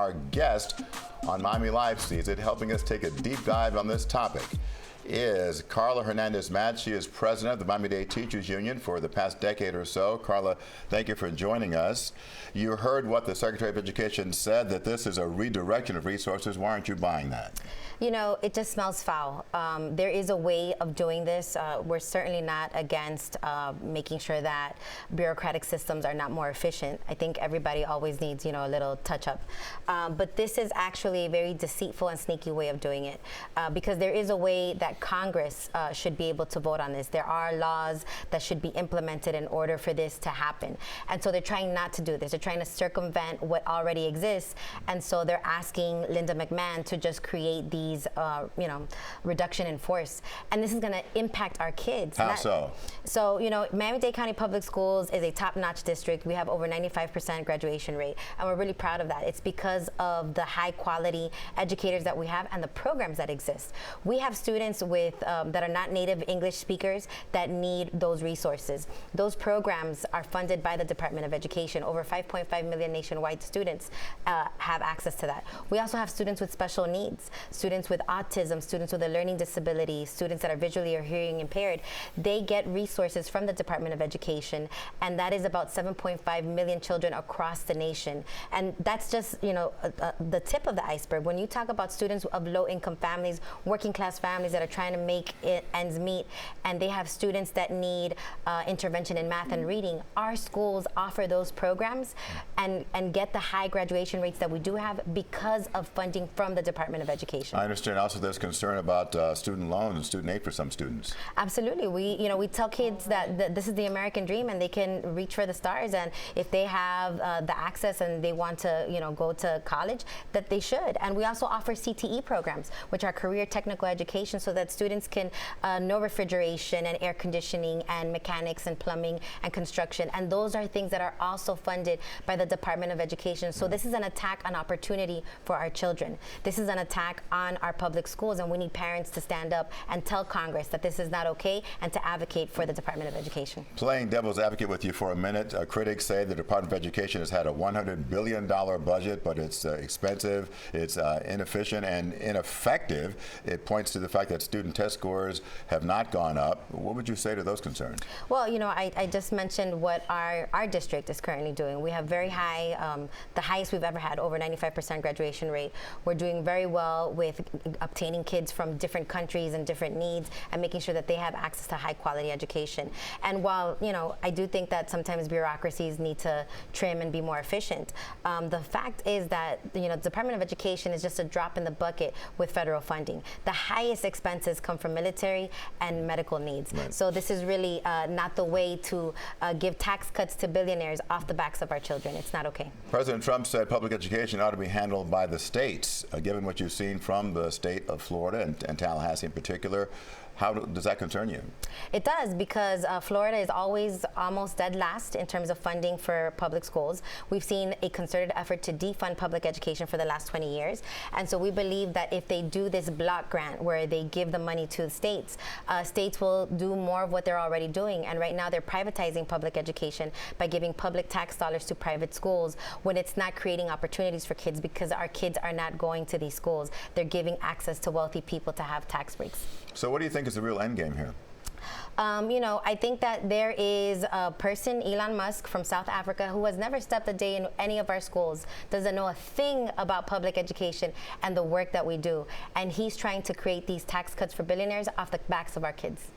our guest on Miami Live season, helping us take a deep dive on this topic, is Karla Hernandez-Mats. She is president of the Miami-Dade Teachers Union for the past decade or so. Karla, thank you for joining us. You heard what the Secretary of Education said, that this is a redirection of resources. Why aren't you buying that? You know, it just smells foul. There is a way of doing this. We're certainly not against making sure that bureaucratic systems are not more efficient. I think everybody always needs, a little touch-up. But this is actually a very deceitful and sneaky way of doing it, because there is a way that Congress should be able to vote on this. There are laws that should be implemented in order for this to happen. And so they're trying not to do this. They're trying to circumvent what already exists. And so they're asking Linda McMahon to just create these reduction in force. And this is going to impact our kids. How so? So, Miami-Dade County Public Schools is a top-notch district. We have over 95% graduation rate, and we're really proud of that. It's because of the high-quality educators that we have and the programs that exist. We have students with that are not native English speakers that need those resources. Those programs are funded by the Department of Education. Over 5.5 million nationwide students have access to that. We also have students with special needs, students with autism, students with a learning disability, students that are visually or hearing impaired. They get resources from the Department of Education, and that is about 7.5 million children across the nation. And that's just, the tip of the iceberg. When you talk about students of low-income families, working-class families that are trying to make ends meet, and they have students that need intervention in math and reading, our schools offer those programs and get the high graduation rates that we do have because of funding from the Department of Education. I understand also there's concern about student loans and student aid for some students. Absolutely. We tell kids that this is the American dream and they can reach for the stars, and if they have the access and they want to go to college, that they should. And we also offer CTE programs, which are career technical education, so that students can know refrigeration and air conditioning and mechanics and plumbing and construction. And those are things that are also funded by the Department of Education. So this is an attack on opportunity for our children. This is an attack on our public schools, and we need parents to stand up and tell Congress that this is not okay and to advocate for the Department of Education. Playing devil's advocate with you for a minute, critics say the Department of Education has had a $100 billion budget, but it's expensive, it's inefficient and ineffective. It points to the fact that student test scores have not gone up. What would you say to those concerns? Well, I just mentioned what our district is currently doing. We have very high, the highest we've ever had, over 95% graduation rate. We're doing very well with obtaining kids from different countries and different needs and making sure that they have access to high quality education. And while, I do think that sometimes bureaucracies need to trim and be more efficient, the fact is that, the Department of Education is just a drop in the bucket with federal funding. The highest expenses come from military and medical needs. Right. So this is really not the way to give tax cuts to billionaires off the backs of our children. It's not okay. President Trump said public education ought to be handled by the states. Given what you've seen from the state of Florida and Tallahassee in particular, how does that concern you? It does, because Florida is always almost dead last in terms of funding for public schools. We've seen a concerted effort to defund public education for the last 20 years. And so we believe that if they do this block grant where they give the money to the states, states will do more of what they're already doing. And right now they're privatizing public education by giving public tax dollars to private schools when it's not creating opportunities for kids, because our kids are not going to these schools. They're giving access to wealthy people to have tax breaks. So what do you think is the real end game here? I think that there is a person, Elon Musk from South Africa, who has never stepped a day in any of our schools, doesn't know a thing about public education and the work that we do. And he's trying to create these tax cuts for billionaires off the backs of our kids.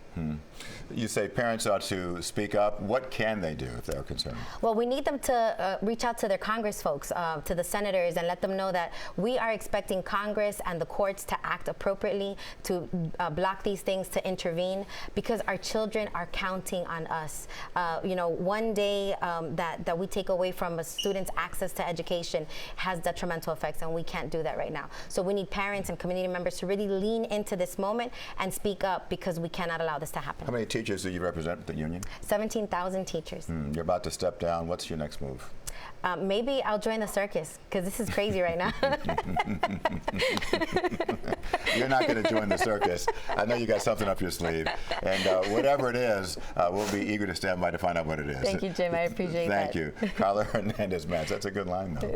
You say parents ought to speak up. What can they do if they're concerned? Well, we need them to reach out to their Congress folks, to the senators, and let them know that we are expecting Congress and the courts to act appropriately, to block these things, to intervene, because our children are counting on us. One day that we take away from a student's access to education has detrimental effects, and we can't do that right now. So we need parents and community members to really lean into this moment and speak up, because we cannot allow this to happen. How many teachers do you represent at the union? 17,000 teachers. You're about to step down. What's your next move? Maybe I'll join the circus, because this is crazy right now. You're not going to join the circus. I know you got something up your sleeve. And whatever it is, we'll be eager to stand by to find out what it is. Thank you, Jim. I appreciate that. Thank you. Karla Hernandez-Mats. That's a good line, though.